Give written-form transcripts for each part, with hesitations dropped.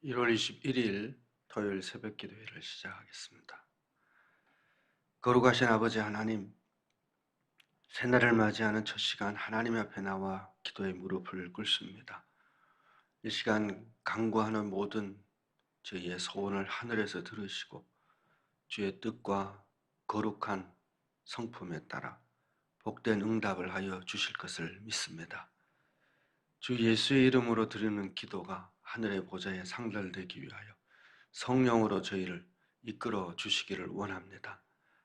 1월 21일 토요일 새벽 기도회를 시작하겠습니다. 거룩하신 아버지 하나님, 새날을 맞이하는 첫 시간 하나님 앞에 나와 기도의 무릎을 꿇습니다. 이 시간 간구하는 모든 저희의 소원을 하늘에서 들으시고 주의 뜻과 거룩한 성품에 따라 복된 응답을 하여 주실 것을 믿습니다. 주 예수의 이름으로 드리는 기도가 하늘의 보좌에 상달되기 위하여 성령으로 저희를 이끌어 주시기를 원합니다.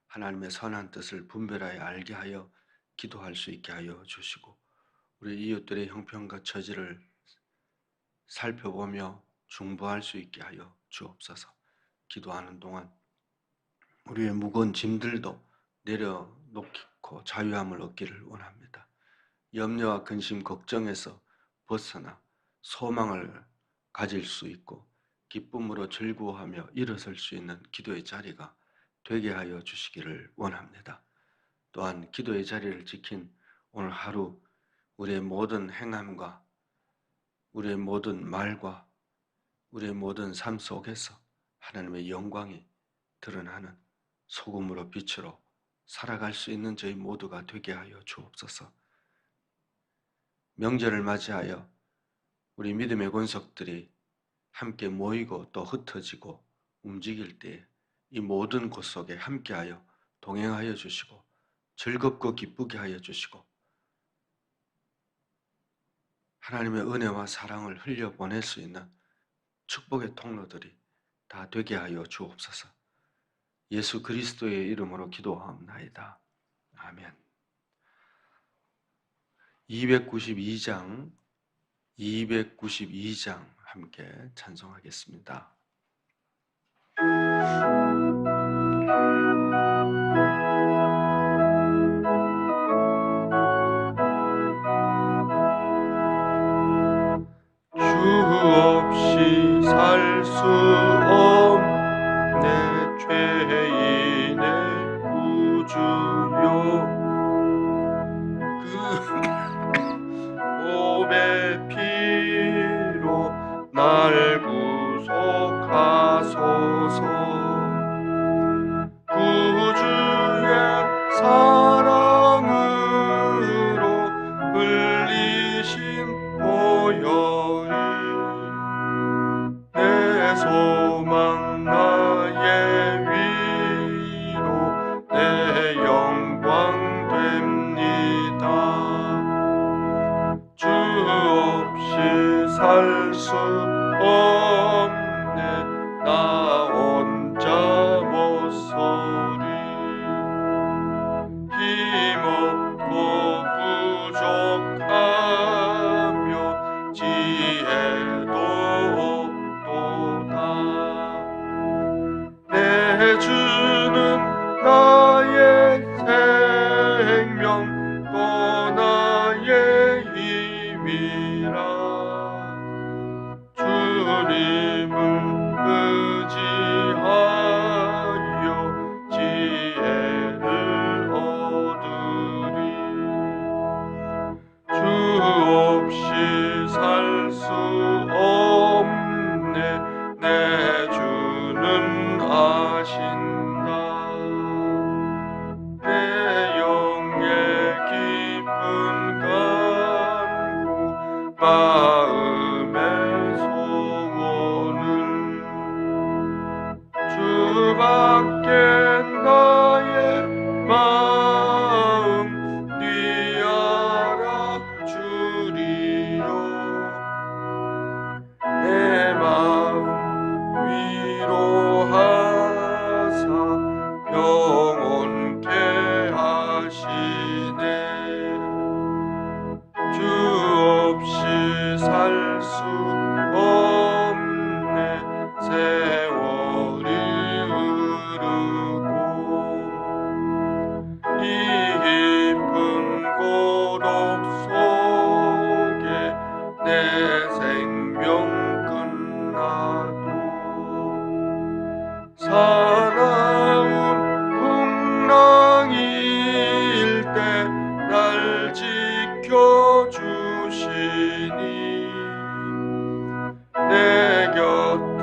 하나님의 선한 뜻을 분별하여 알게 하여 기도할 수 있게 하여 주시고 우리 이웃들의 형편과 처지를 살펴보며 중보할 수 있게 하여 주옵소서. 기도하는 동안 우리의 무거운 짐들도 내려놓고 자유함을 얻기를 원합니다. 염려와 근심, 걱정에서 벗어나 소망을 가질 수 있고 기쁨으로 즐거워하며 일어설 수 있는 기도의 자리가 되게 하여 주시기를 원합니다. 또한 기도의 자리를 지킨 오늘 하루 우리의 모든 행함과 우리의 모든 말과 우리의 모든 삶 속에서 하나님의 영광이 드러나는 소금으로 빛으로 살아갈 수 있는 저희 모두가 되게 하여 주옵소서. 명절을 맞이하여 우리 믿음의 권속들이 함께 모이고 또 흩어지고 움직일 때 이 모든 곳 속에 함께하여 동행하여 주시고 즐겁고 기쁘게 하여 주시고 하나님의 은혜와 사랑을 흘려보낼 수 있는 축복의 통로들이 다 되게 하여 주옵소서. 예수 그리스도의 이름으로 기도하옵나이다. 아멘. 292장 함께 찬송하겠습니다. 주 없이 살 수 없네 죄인의 구주요 그 보배 피로 날 구속하소서. 구주의 사랑으로 흘리신 보혈이 내 소망 나의 위로 내 영광 됩니다. 주 없이 살 수 없네 나 혼자 못서리. 힘없고 부족하며 지혜도 없도다. 내 주는 나의 생명 또 나의 힘이라. 주님을 의지하여 지혜를 얻으리. 주 없이 살 수 없네 내 주는 아신다. 내 영의 깊은 간구 마음의 소원을 주밖에 나의 마음 네 알아주리요. 내 마음 위로하사 평온케 하시네. 주 없이 살 수 없네 세월이 흐르고 이 깊은 고독 속에 내 생명 끝나도 사나운 풍랑일 때 날 지켜주시니 내 곁에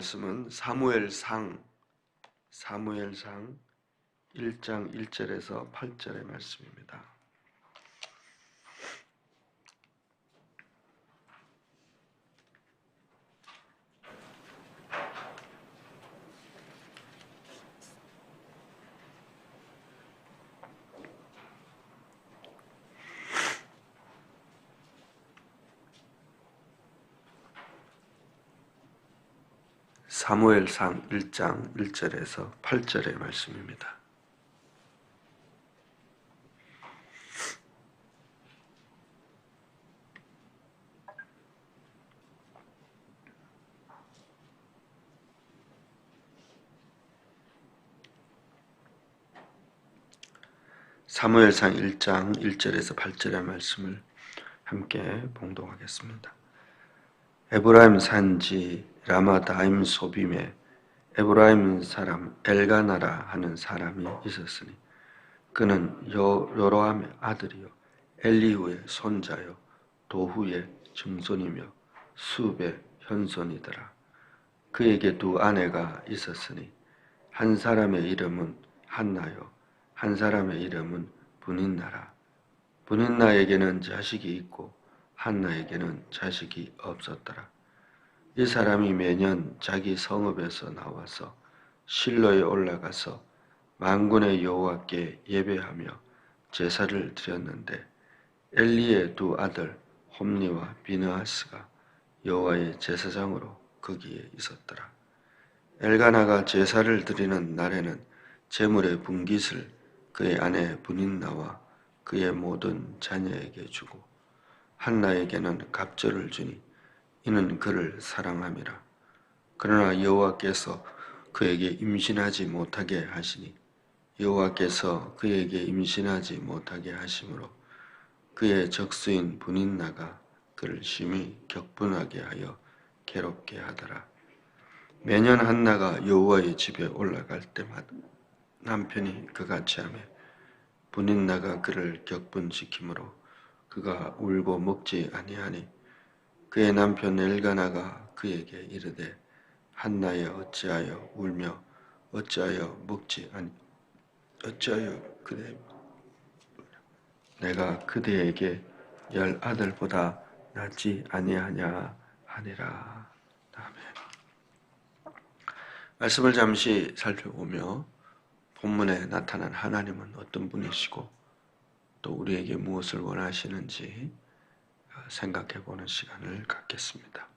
말씀은 사무엘상 1장 1절에서 8절의 말씀입니다. 사무엘상 1장 1절에서 8절의 말씀입니다. 사무엘상 1장 1절에서 8절의 말씀을 함께 봉독하겠습니다. 에브라임 산지 라마다임 소빔에 에브라임 사람 엘가나라 하는 사람이 있었으니 그는 요로함의 아들이요 엘리후의 손자요 도후의 증손이며 수의 현손이더라. 그에게 두 아내가 있었으니 한 사람의 이름은 한나요 한 사람의 이름은 분인나라. 분인나에게는 자식이 있고 한나에게는 자식이 없었더라. 이 사람이 매년 자기 성읍에서 나와서 실로에 올라가서 만군의 여호와께 예배하며 제사를 드렸는데 엘리의 두 아들 홈니와 비느하스가 여호와의 제사장으로 거기에 있었더라. 엘가나가 제사를 드리는 날에는 제물의 분깃을 그의 아내 분인나와 그의 모든 자녀에게 주고 한나에게는 갑절을 주니 이는 그를 사랑함이라. 그러나 여호와께서 그에게 임신하지 못하게 하시니 여호와께서 그에게 임신하지 못하게 하심으로 그의 적수인 분인나가 그를 심히 격분하게 하여 괴롭게 하더라. 매년 한나가 여호와의 집에 올라갈 때마다 남편이 그같이 하며 분인나가 그를 격분시키므로 그가 울고 먹지 아니하니 그의 남편 엘가나가 그에게 이르되 한나여 어찌하여 울며 어찌하여 먹지 아니 어찌하여 그대 내가 그대에게 10 아들보다 낫지 아니하냐 하니라. 아멘. 말씀을 잠시 살펴보며 본문에 나타난 하나님은 어떤 분이시고 또 우리에게 무엇을 원하시는지 생각해 보는 시간을 갖겠습니다.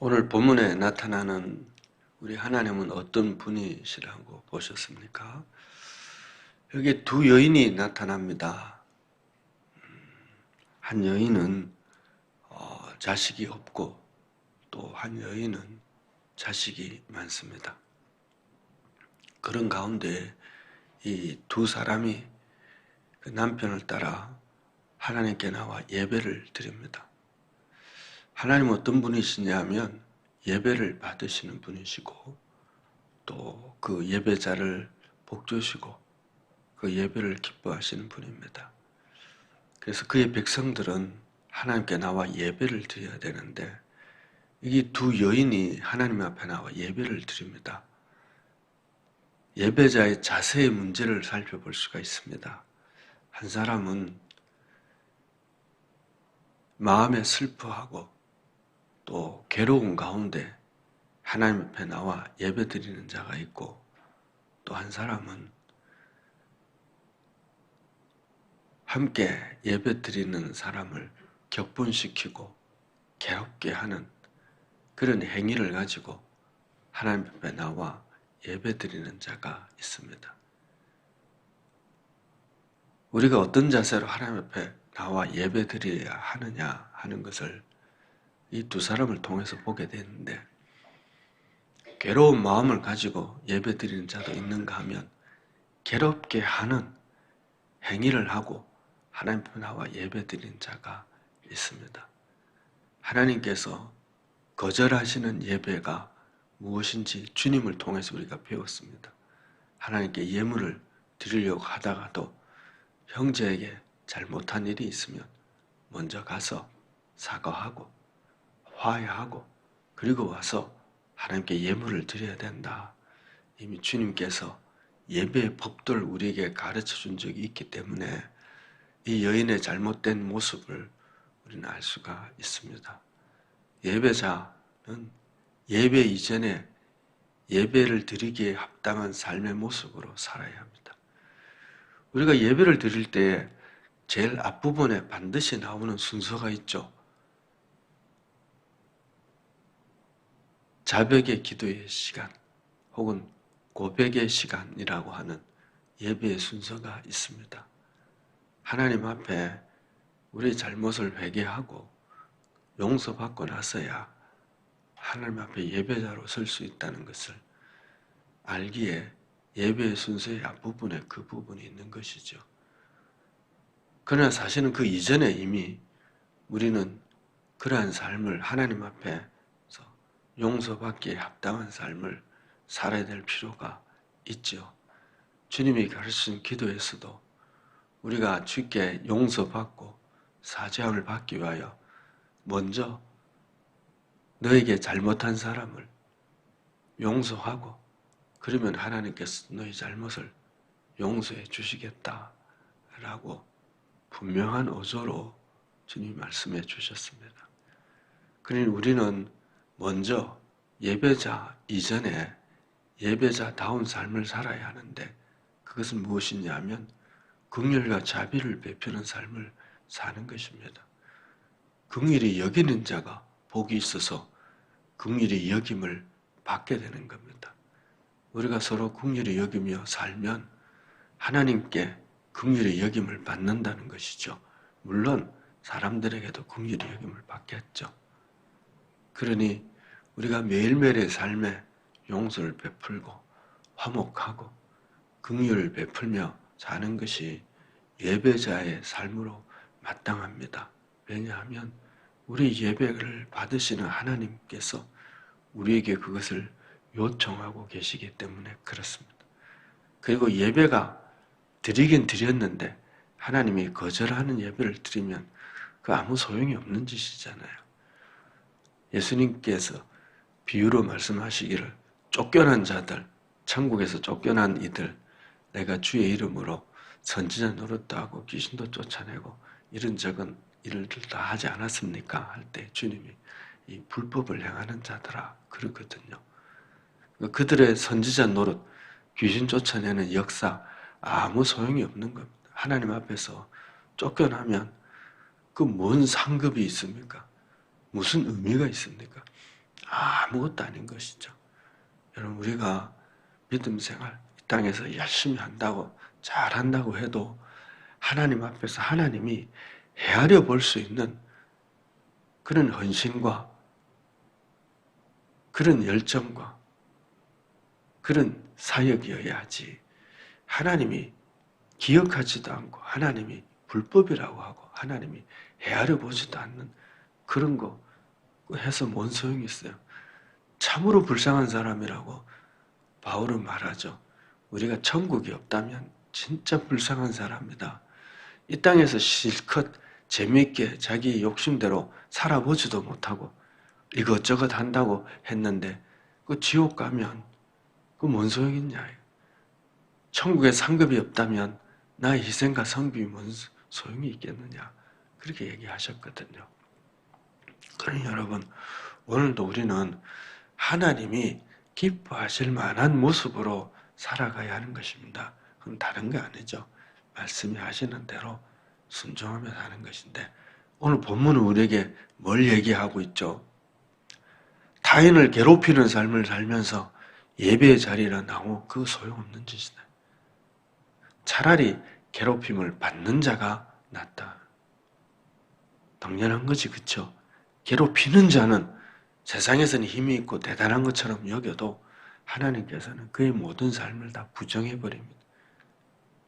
오늘 본문에 나타나는 우리 하나님은 어떤 분이시라고 보셨습니까? 여기 두 여인이 나타납니다. 한 여인은 자식이 없고 또 한 여인은 자식이 많습니다. 그런 가운데 이 두 사람이 그 남편을 따라 하나님께 나와 예배를 드립니다. 하나님은 어떤 분이시냐면 예배를 받으시는 분이시고 또 그 예배자를 복주시고 그 예배를 기뻐하시는 분입니다. 그래서 그의 백성들은 하나님께 나와 예배를 드려야 되는데 이 두 여인이 하나님 앞에 나와 예배를 드립니다. 예배자의 자세의 문제를 살펴볼 수가 있습니다. 한 사람은 마음에 슬퍼하고 또 괴로운 가운데 하나님 앞에 나와 예배드리는 자가 있고 또 한 사람은 함께 예배드리는 사람을 격분시키고 괴롭게 하는 그런 행위를 가지고 하나님 앞에 나와 예배드리는 자가 있습니다. 우리가 어떤 자세로 하나님 앞에 나와 예배드려야 하느냐 하는 것을 이 두 사람을 통해서 보게 되는데 괴로운 마음을 가지고 예배드리는 자도 있는가 하면 괴롭게 하는 행위를 하고 하나님 앞에 나와 예배드리는 자가 있습니다. 하나님께서 거절하시는 예배가 무엇인지 주님을 통해서 우리가 배웠습니다. 하나님께 예물을 드리려고 하다가도 형제에게 잘못한 일이 있으면 먼저 가서 사과하고 화해하고 그리고 와서 하나님께 예물을 드려야 된다. 이미 주님께서 예배의 법도를 우리에게 가르쳐 준 적이 있기 때문에 이 여인의 잘못된 모습을 우리는 알 수가 있습니다. 예배자는 예배 이전에 예배를 드리기에 합당한 삶의 모습으로 살아야 합니다. 우리가 예배를 드릴 때 제일 앞부분에 반드시 나오는 순서가 있죠. 자백의 기도의 시간 혹은 고백의 시간이라고 하는 예배의 순서가 있습니다. 하나님 앞에 우리의 잘못을 회개하고 용서받고 나서야 하나님 앞에 예배자로 설 수 있다는 것을 알기에 예배의 순서의 앞부분에 그 부분이 있는 것이죠. 그러나 사실은 그 이전에 이미 우리는 그러한 삶을 하나님 앞에서 용서받기에 합당한 삶을 살아야 될 필요가 있죠. 주님이 가르치신 기도에서도 우리가 주께 용서받고 사죄함을 받기 위하여 먼저 너에게 잘못한 사람을 용서하고 그러면 하나님께서 너희 잘못을 용서해 주시겠다라고 분명한 어조로 주님이 말씀해 주셨습니다. 그러니 우리는 먼저 예배자 이전에 예배자다운 삶을 살아야 하는데 그것은 무엇이냐 하면 긍휼과 자비를 베푸는 삶을 사는 것입니다. 긍휼히 여기는 자가 복이 있어서 긍휼히 여김을 받게 되는 겁니다. 우리가 서로 긍휼히 여기며 살면 하나님께 긍휼히 여김을 받는다는 것이죠. 물론 사람들에게도 긍휼히 여김을 받겠죠. 그러니 우리가 매일매일의 삶에 용서를 베풀고 화목하고 긍휼을 베풀며 사는 것이 예배자의 삶으로 마땅합니다. 왜냐하면 우리 예배를 받으시는 하나님께서 우리에게 그것을 요청하고 계시기 때문에 그렇습니다. 그리고 예배가 드리긴 드렸는데 하나님이 거절하는 예배를 드리면 그 아무 소용이 없는 짓이잖아요. 예수님께서 비유로 말씀하시기를 쫓겨난 자들, 천국에서 쫓겨난 이들, 내가 주의 이름으로 선지자 노릇도 하고 귀신도 쫓아내고 이런 적은 일들 다 하지 않았습니까? 할 때 주님이 이 불법을 행하는 자들아 그렇거든요. 그들의 선지자 노릇, 귀신 쫓아내는 역사 아무 소용이 없는 겁니다. 하나님 앞에서 쫓겨나면 그 뭔 상급이 있습니까? 무슨 의미가 있습니까? 아무것도 아닌 것이죠. 여러분 우리가 믿음 생활 이 땅에서 열심히 한다고 잘한다고 해도 하나님 앞에서 하나님이 헤아려 볼 수 있는 그런 헌신과 그런 열정과 그런 사역이어야지 하나님이 기억하지도 않고 하나님이 불법이라고 하고 하나님이 헤아려 보지도 않는 그런 거 해서 뭔 소용이 있어요. 참으로 불쌍한 사람이라고 바울은 말하죠. 우리가 천국이 없다면 진짜 불쌍한 사람이다. 이 땅에서 실컷 재미있게 자기 욕심대로 살아보지도 못하고 이것저것 한다고 했는데 그 지옥 가면 그 뭔 소용있냐. 천국에 상급이 없다면 나의 희생과 성비이 뭔 소용이 있겠느냐. 그렇게 얘기하셨거든요. 그러니 여러분, 오늘도 우리는 하나님이 기뻐하실 만한 모습으로 살아가야 하는 것입니다. 그럼 다른 게 아니죠. 말씀이 하시는 대로 순종하며 사는 것인데, 오늘 본문은 우리에게 뭘 얘기하고 있죠? 타인을 괴롭히는 삶을 살면서 예배의 자리에 나오 그 소용없는 짓이다. 차라리 괴롭힘을 받는 자가 낫다. 당연한 거지, 그쵸? 괴롭히는 자는 세상에서는 힘이 있고 대단한 것처럼 여겨도 하나님께서는 그의 모든 삶을 다 부정해버립니다.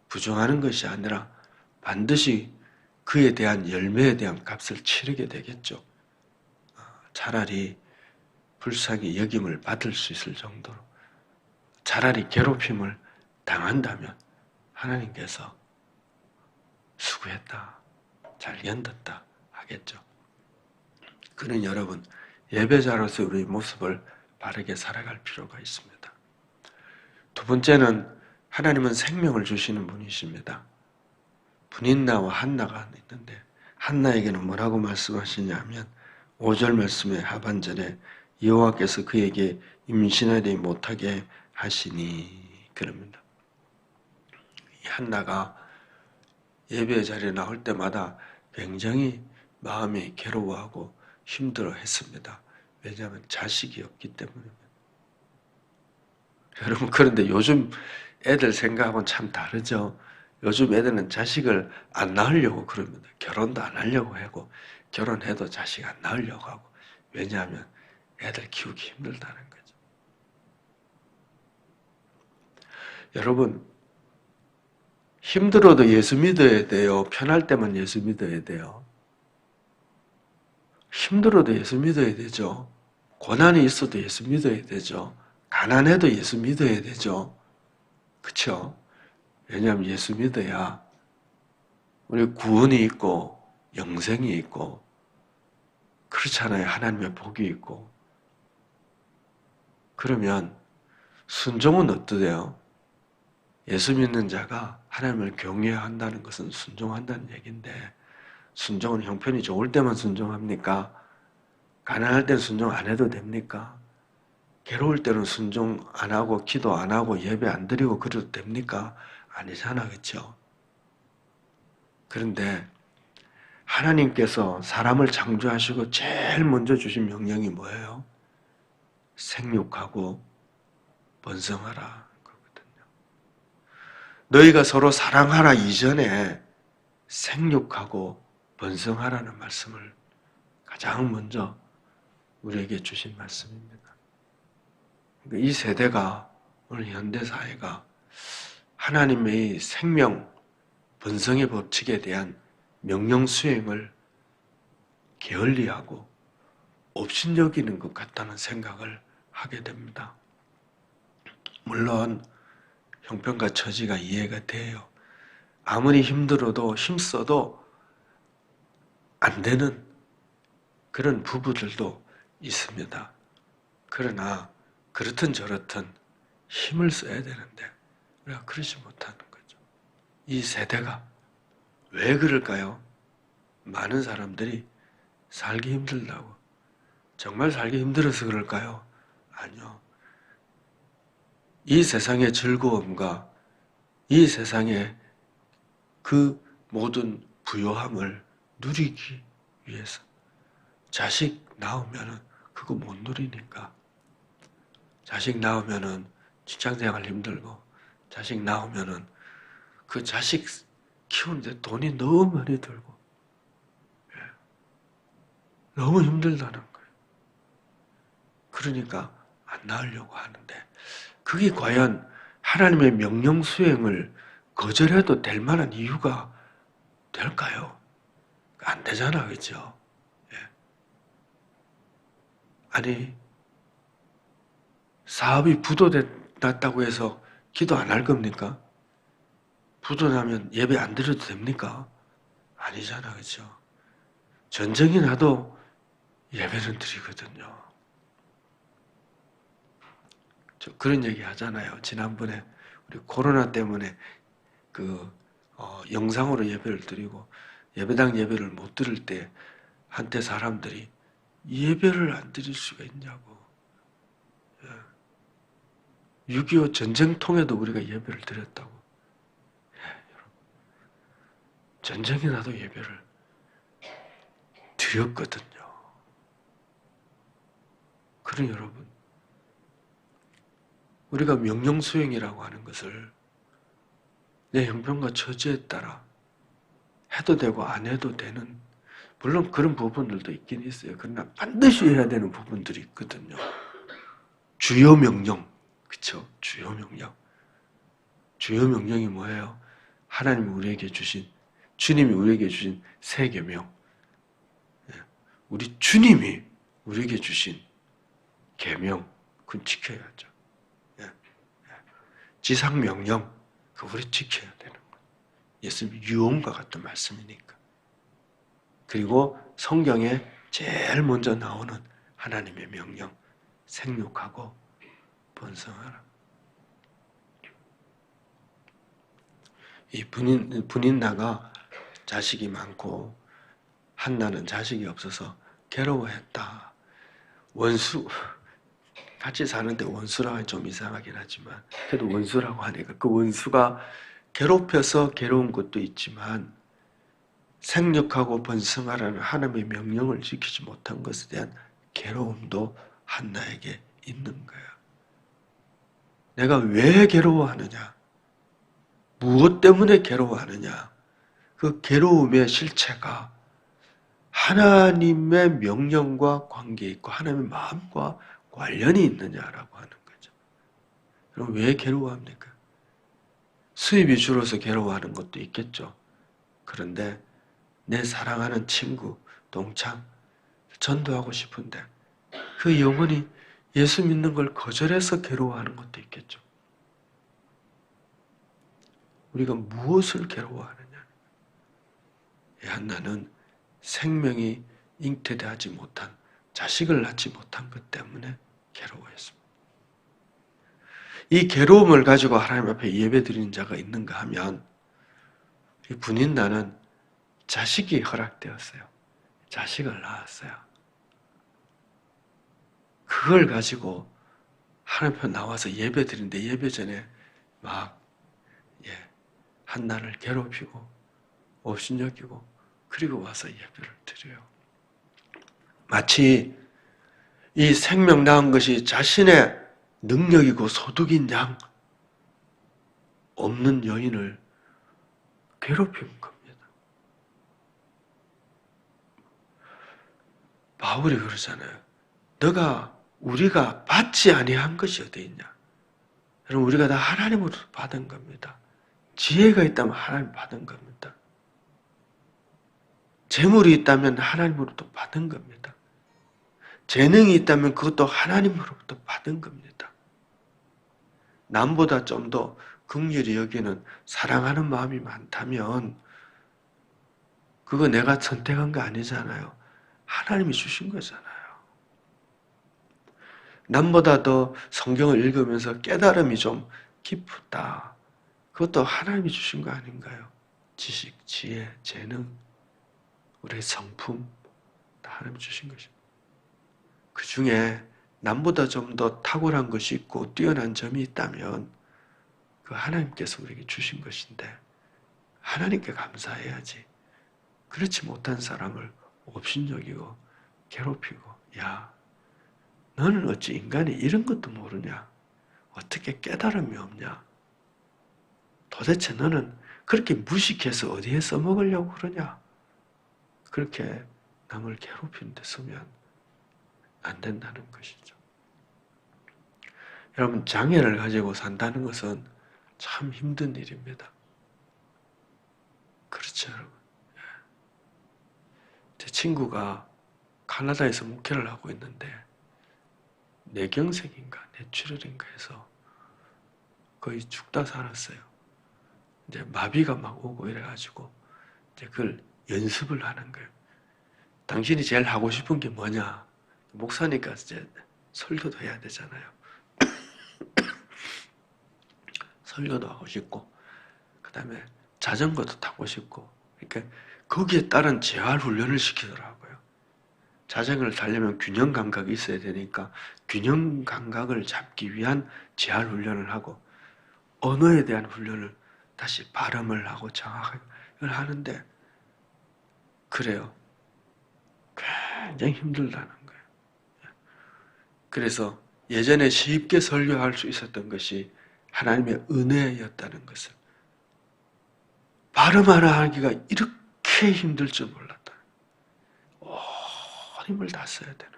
부정하는 것이 아니라 반드시 그에 대한 열매에 대한 값을 치르게 되겠죠. 차라리 불쌍히 여김을 받을 수 있을 정도로, 차라리 괴롭힘을 당한다면 하나님께서 수고했다, 잘 견뎠다 하겠죠. 그는 여러분, 예배자로서 우리의 모습을 바르게 살아갈 필요가 있습니다. 두 번째는 하나님은 생명을 주시는 분이십니다. 분인나와 한나가 있는데 한나에게는 뭐라고 말씀하시냐면 5절 말씀의 하반절에 여호와께서 그에게 임신하지 못하게 하시니 그럽니다. 이 한나가 예배의 자리에 나올 때마다 굉장히 마음이 괴로워하고 힘들어 했습니다. 왜냐하면 자식이 없기 때문입니다. 여러분, 그런데 요즘 애들 생각하고는 참 다르죠. 요즘 애들은 자식을 안 낳으려고 그럽니다. 결혼도 안 하려고 하고 결혼해도 자식 안 낳으려고 하고. 왜냐하면 애들 키우기 힘들다는 거죠. 여러분, 힘들어도 예수 믿어야 돼요? 편할 때만 예수 믿어야 돼요? 힘들어도 예수 믿어야 되죠. 고난이 있어도 예수 믿어야 되죠. 가난해도 예수 믿어야 되죠. 그렇죠? 왜냐하면 예수 믿어야 우리 구원이 있고 영생이 있고 그렇잖아요. 하나님의 복이 있고. 그러면 순종은 어떠세요? 예수 믿는 자가 하나님을 경외한다는 것은 순종한다는 얘기인데 순종은 형편이 좋을 때만 순종합니까? 가난할 때는 순종 안 해도 됩니까? 괴로울 때는 순종 안 하고 기도 안 하고 예배 안 드리고 그래도 됩니까? 아니잖아, 그렇죠? 그런데 하나님께서 사람을 창조하시고 제일 먼저 주신 명령이 뭐예요? 생육하고 번성하라 그거거든요. 너희가 서로 사랑하라 이전에 생육하고 번성하라는 말씀을 가장 먼저 우리에게 주신 말씀입니다. 이 세대가, 오늘 현대사회가 하나님의 생명, 번성의 법칙에 대한 명령 수행을 게을리하고 업신여기는 것 같다는 생각을 하게 됩니다. 물론 형편과 처지가 이해가 돼요. 아무리 힘들어도 힘써도 안 되는 그런 부부들도 있습니다. 그러나 그렇든 저렇든 힘을 써야 되는데 우리가 그러지 못하는 거죠. 이 세대가 왜 그럴까요? 많은 사람들이 살기 힘들다고. 정말 살기 힘들어서 그럴까요? 아니요. 이 세상의 즐거움과 이 세상의 그 모든 부요함을 누리기 위해서. 자식 낳으면은 그거 못 누리니까. 자식 낳으면은 직장생활 힘들고, 자식 낳으면은 그 자식 키우는데 돈이 너무 많이 들고, 너무 힘들다는 거예요. 그러니까 안 낳으려고 하는데, 그게 과연 하나님의 명령 수행을 거절해도 될 만한 이유가 될까요? 안 되잖아, 그렇죠? 아니, 사업이 부도났다고 해서 기도 안 할 겁니까? 부도나면 예배 안 드려도 됩니까? 아니잖아, 그죠? 전쟁이 나도 예배는 드리거든요. 저 그런 얘기 하잖아요. 지난번에 우리 코로나 때문에 영상으로 예배를 드리고 예배당 예배를 못 드릴 때 한때 사람들이 예배를 안 드릴 수가 있냐고. 6.25 전쟁통에도 우리가 예배를 드렸다고. 전쟁이 나도 예배를 드렸거든요. 그러니 여러분, 우리가 명령 수행이라고 하는 것을 내 형편과 처지에 따라 해도 되고 안 해도 되는, 물론 그런 부분들도 있긴 있어요. 그러나 반드시 해야 되는 부분들이 있거든요. 주요 명령, 그쵸? 주요 명령. 주요 명령이 뭐예요? 하나님이 우리에게 주신, 주님이 우리에게 주신 새 계명. 우리 주님이 우리에게 주신 계명, 그건 지켜야죠. 지상 명령, 그거 우리 지켜야 되는 거예요. 예수님 유언과 같은 말씀이니까. 그리고 성경에 제일 먼저 나오는 하나님의 명령, 생육하고 번성하라. 이 분인나가 자식이 많고 한나는 자식이 없어서 괴로워했다. 원수, 같이 사는데 원수라고 하면 좀 이상하긴 하지만 그래도 원수라고 하니까 그 원수가 괴롭혀서 괴로운 것도 있지만 생육하고 번성하라는 하나님의 명령을 지키지 못한 것에 대한 괴로움도 한나에게 있는 거야. 내가 왜 괴로워하느냐? 무엇 때문에 괴로워하느냐? 그 괴로움의 실체가 하나님의 명령과 관계 있고 하나님의 마음과 관련이 있느냐라고 하는 거죠. 그럼 왜 괴로워합니까? 수입이 줄어서 괴로워하는 것도 있겠죠. 그런데 내 사랑하는 친구, 동창, 전도하고 싶은데 그 영혼이 예수 믿는 걸 거절해서 괴로워하는 것도 있겠죠. 우리가 무엇을 괴로워하느냐? 한나는 생명이 잉태되지 못한, 자식을 낳지 못한 것 때문에 괴로워했습니다. 이 괴로움을 가지고 하나님 앞에 예배드리는 자가 있는가 하면 이 분인나는 자식이 허락되었어요. 자식을 낳았어요. 그걸 가지고 하나님 앞에 나와서 예배드리는데 예배 전에 막 한나를 괴롭히고 업신여기고 그리고 와서 예배를 드려요. 마치 이 생명 낳은 것이 자신의 능력이고 소득인 양 없는 여인을 괴롭힌 겁니다. 바울이 그러잖아요. 우리가 받지 아니한 것이 어디 있냐? 여러분, 우리가 다 하나님으로부터 받은 겁니다. 지혜가 있다면 하나님 받은 겁니다. 재물이 있다면 하나님으로부터 받은 겁니다. 재능이 있다면 그것도 하나님으로부터 받은 겁니다. 남보다 좀 더 긍휼히 여기는 사랑하는 마음이 많다면 그거 내가 선택한 거 아니잖아요. 하나님이 주신 거잖아요. 남보다 더 성경을 읽으면서 깨달음이 좀 깊다. 그것도 하나님이 주신 거 아닌가요? 지식, 지혜, 재능, 우리의 성품 다 하나님이 주신 것입니다. 그 중에 남보다 좀 더 탁월한 것이 있고 뛰어난 점이 있다면 그 하나님께서 우리에게 주신 것인데 하나님께 감사해야지. 그렇지 못한 사람을 업신여기고 괴롭히고 야, 너는 어찌 인간이 이런 것도 모르냐? 어떻게 깨달음이 없냐? 도대체 너는 그렇게 무식해서 어디에 써먹으려고 그러냐? 그렇게 남을 괴롭히는 데 쓰면 안 된다는 것이죠. 여러분, 장애를 가지고 산다는 것은 참 힘든 일입니다. 그렇죠, 여러분. 제 친구가 캐나다에서 목회를 하고 있는데 뇌경색인가 뇌출혈인가 해서 거의 죽다 살았어요. 이제 마비가 막 오고 이래가지고 이제 그걸 연습을 하는 거예요. 당신이 제일 하고 싶은 게 뭐냐? 목사니까 이제 설교도 해야 되잖아요. 설교도 하고 싶고, 그 다음에 자전거도 타고 싶고, 그러니까 거기에 따른 재활 훈련을 시키더라고요. 자전거를 타려면 균형 감각이 있어야 되니까 균형 감각을 잡기 위한 재활 훈련을 하고, 언어에 대한 훈련을 다시 발음을 하고 정확하게 하는데, 그래요. 굉장히 힘들다는 거예요. 그래서 예전에 쉽게 설교할 수 있었던 것이 하나님의 은혜였다는 것을 발음 하나 하기가 이렇게 힘들 줄 몰랐다. 온 힘을 다 써야 되는.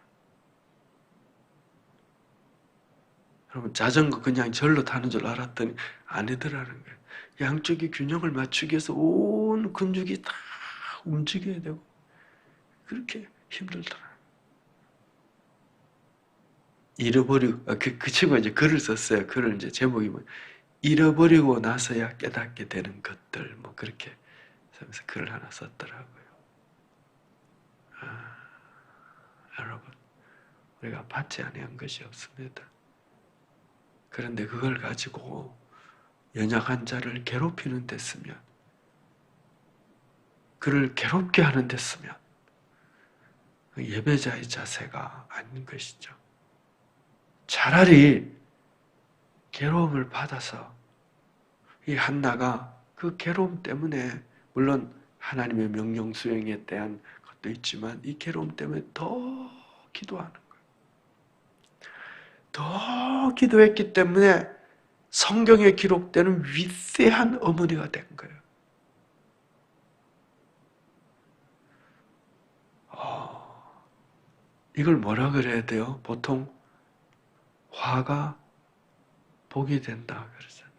여러분 자전거 그냥 절로 타는 줄 알았더니 아니더라는 거예요. 양쪽이 균형을 맞추기 위해서 온 근육이 다 움직여야 되고 그렇게 힘들더라. 잃어버리고 그 친구가 이제 글을 썼어요. 글을 이제 제목이 뭐 잃어버리고 나서야 깨닫게 되는 것들 뭐 그렇게 하면서 글을 하나 썼더라고요. 여러분 우리가 받지 아니한 것이 없습니다. 그런데 그걸 가지고 연약한 자를 괴롭히는 데 쓰면 그를 괴롭게 하는 데 쓰면 예배자의 자세가 아닌 것이죠. 차라리 괴로움을 받아서 이 한나가 그 괴로움 때문에 물론 하나님의 명령 수행에 대한 것도 있지만 이 괴로움 때문에 더 기도하는 거예요. 더 기도했기 때문에 성경에 기록되는 위대한 어머니가 된 거예요. 이걸 뭐라 그래야 돼요? 보통 화가 복이 된다 그러잖아요.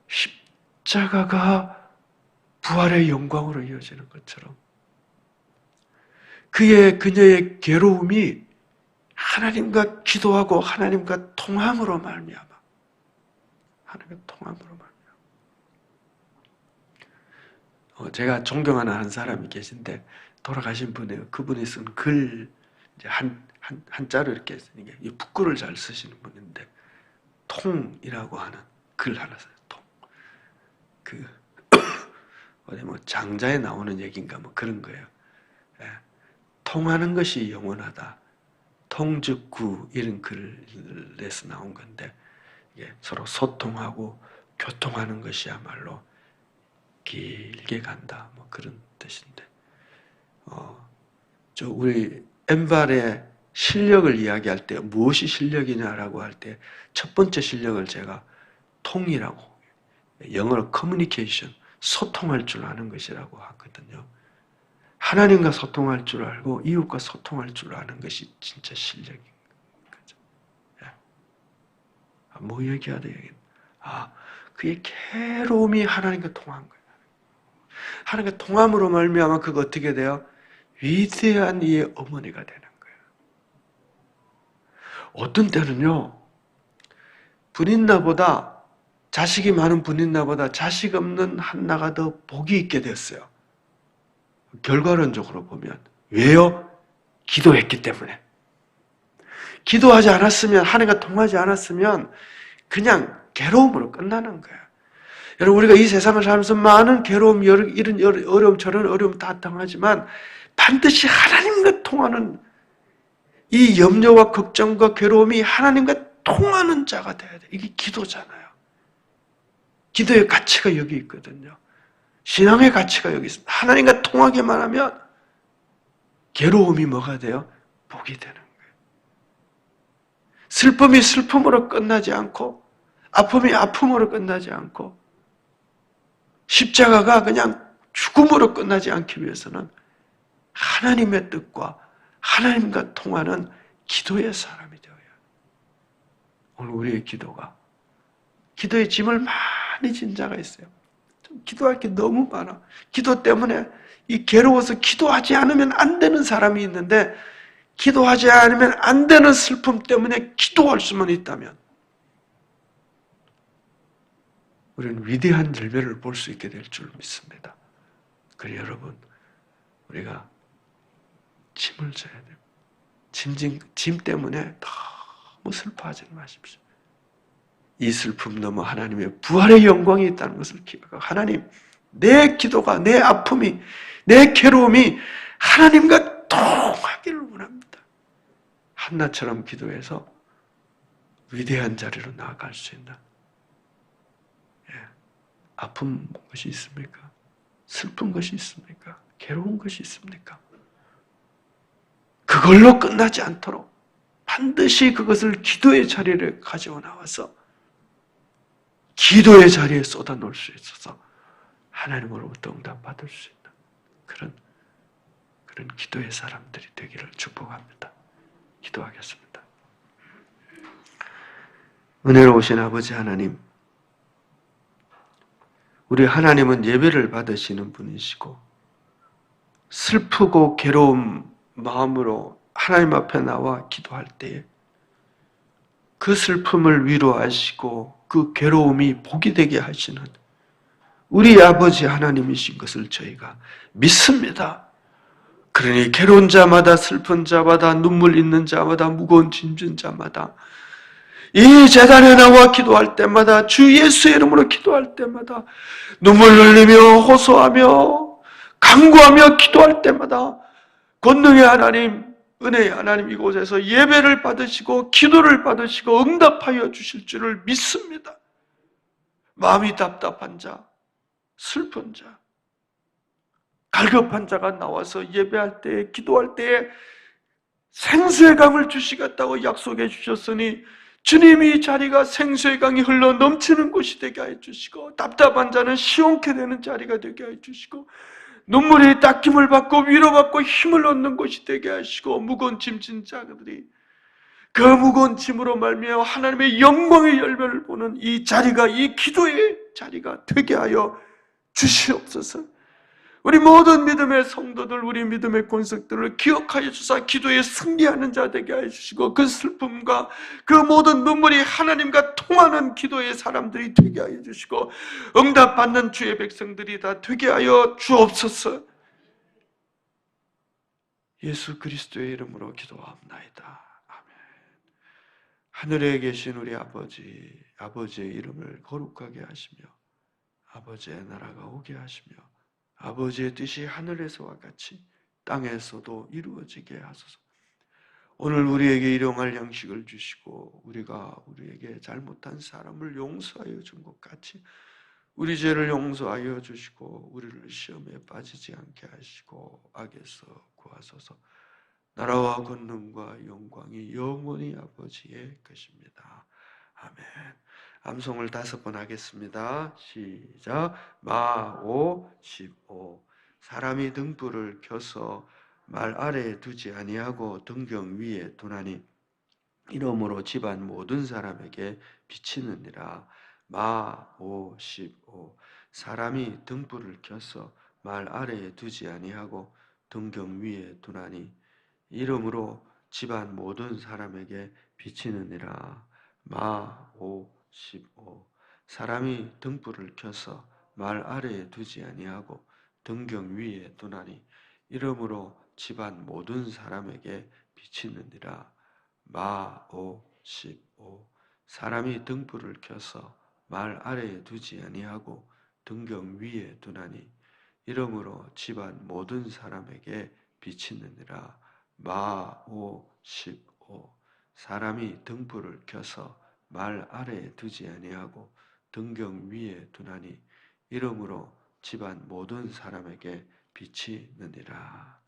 십자가가 부활의 영광으로 이어지는 것처럼 그녀의 괴로움이 하나님과 기도하고 하나님과 통함으로 말미암아 하나님과 통함으로 말미암아 제가 존경하는 한 사람이 계신데 돌아가신 분이에요. 그분이 쓴 글 이제 한자로 이렇게 쓰는 게 북글을 잘 쓰시는 분인데 통이라고 하는 글 하나 써요. 통. 그 어디 뭐 장자에 나오는 얘기인가 뭐 그런 거예요. 예. 통하는 것이 영원하다. 통즉구 이런 글에서 나온 건데 이게 서로 소통하고 교통하는 것이야말로 길게 간다. 뭐 그런 뜻인데 우리 엠발의 실력을 이야기할 때 무엇이 실력이냐라고 할 때 첫 번째 실력을 제가 통이라고 영어로 커뮤니케이션 소통할 줄 아는 것이라고 하거든요. 하나님과 소통할 줄 알고 이웃과 소통할 줄 아는 것이 진짜 실력인 거죠. 뭐 얘기해야 돼? 그의 괴로움이 하나님과 통한 거예요. 하나님과 통함으로 말미암아 그거 어떻게 돼요? 위대한 이의 어머니가 되는 거예요. 어떤 때는요, 분인나보다 자식이 많은 분인나보다 자식 없는 한나가 더 복이 있게 됐어요. 결과론적으로 보면. 왜요? 기도했기 때문에. 기도하지 않았으면, 하나님과 통하지 않았으면 그냥 괴로움으로 끝나는 거예요. 여러분 우리가 이 세상을 살면서 많은 괴로움, 이런 어려움, 저런 어려움 다 당하지만 반드시 하나님과 통하는 이 염려와 걱정과 괴로움이 하나님과 통하는 자가 돼야 돼. 이게 기도잖아요. 기도의 가치가 여기 있거든요. 신앙의 가치가 여기 있습니다. 하나님과 통하기만 하면 괴로움이 뭐가 돼요? 복이 되는 거예요. 슬픔이 슬픔으로 끝나지 않고 아픔이 아픔으로 끝나지 않고 십자가가 그냥 죽음으로 끝나지 않기 위해서는 하나님의 뜻과 하나님과 통하는 기도의 사람이 되어야 해요. 오늘 우리의 기도가 기도의 짐을 많이 진 자가 있어요. 기도할 게 너무 많아. 기도 때문에 이 괴로워서 기도하지 않으면 안 되는 사람이 있는데 기도하지 않으면 안 되는 슬픔 때문에 기도할 수만 있다면 우리는 위대한 열매를 볼 수 있게 될 줄 믿습니다. 그래 여러분, 우리가 짐을 져야 돼요. 짐 때문에 너무 슬퍼하지 마십시오. 이 슬픔 너머 하나님의 부활의 영광이 있다는 것을 기억하고, 하나님, 내 기도가, 내 아픔이, 내 괴로움이 하나님과 통하기를 원합니다. 한나처럼 기도해서 위대한 자리로 나아갈 수 있는, 아픈 것이 있습니까? 슬픈 것이 있습니까? 괴로운 것이 있습니까? 그걸로 끝나지 않도록 반드시 그것을 기도의 자리를 가지고 나와서 기도의 자리에 쏟아놓을 수 있어서 하나님으로부터 응답받을 수 있는 그런 기도의 사람들이 되기를 축복합니다. 기도하겠습니다. 은혜로우신 아버지 하나님, 우리 하나님은 예배를 받으시는 분이시고 슬프고 괴로운 마음으로 하나님 앞에 나와 기도할 때에 그 슬픔을 위로하시고 그 괴로움이 복이 되게 하시는 우리 아버지 하나님이신 것을 저희가 믿습니다. 그러니 괴로운 자마다, 슬픈 자마다, 눈물 있는 자마다, 무거운 짐진 자마다 이 제단에 나와 기도할 때마다, 주 예수의 이름으로 기도할 때마다, 눈물 흘리며 호소하며 간구하며 기도할 때마다 권능의 하나님, 은혜의 하나님, 이곳에서 예배를 받으시고 기도를 받으시고 응답하여 주실 줄을 믿습니다. 마음이 답답한 자, 슬픈 자, 갈급한 자가 나와서 예배할 때, 기도할 때에 생수의 강을 주시겠다고 약속해 주셨으니 주님이 이 자리가 생수의 강이 흘러 넘치는 곳이 되게 해 주시고, 답답한 자는 시원케 되는 자리가 되게 해 주시고, 눈물이 닦임을 받고 위로받고 힘을 얻는 곳이 되게 하시고, 무거운 짐진 자들이 그 무거운 짐으로 말미암아 하나님의 영광의 열매를 보는 이 자리가, 이 기도의 자리가 되게 하여 주시옵소서. 우리 모든 믿음의 성도들, 우리 믿음의 권속들을 기억하여 주사 기도에 승리하는 자 되게 해주시고, 그 슬픔과 그 모든 눈물이 하나님과 통하는 기도의 사람들이 되게 하여 주시고, 응답받는 주의 백성들이 다 되게 하여 주옵소서. 예수 그리스도의 이름으로 기도합나이다. 아멘. 하늘에 계신 우리 아버지, 아버지의 이름을 거룩하게 하시며 아버지의 나라가 오게 하시며 아버지의 뜻이 하늘에서와 같이 땅에서도 이루어지게 하소서. 오늘 우리에게 일용할 양식을 주시고 우리가 우리에게 잘못한 사람을 용서하여 준 것 같이 우리 죄를 용서하여 주시고 우리를 시험에 빠지지 않게 하시고 악에서 구하소서. 나라와 권능과 영광이 영원히 아버지의 것입니다. 아멘. 암송을 5번 하겠습니다. 시작. 마오 15. 사람이 등불을 켜서 말 아래에 두지 아니하고 등경 위에 두나니 이러므로 집안 모든 사람에게 비치느니라. 마오 15. 사람이 등불을 켜서 말 아래에 두지 아니하고 등경 위에 두나니 이러므로 집안 모든 사람에게 비치느니라. 마오 15. 사람이 등불을 켜서 말 아래에 두지 아니하고 등경 위에 두나니 이러므로 집안 모든 사람에게 비치느니라. 마오 15. 사람이 등불을 켜서 말 아래에 두지 아니하고 등경 위에 두나니 이러므로 집안 모든 사람에게 비치느니라. 마오 15. 사람이 등불을 켜서 말 아래에 두지 아니하고 등경 위에 두나니 이러므로 집안 모든 사람에게 비치느니라.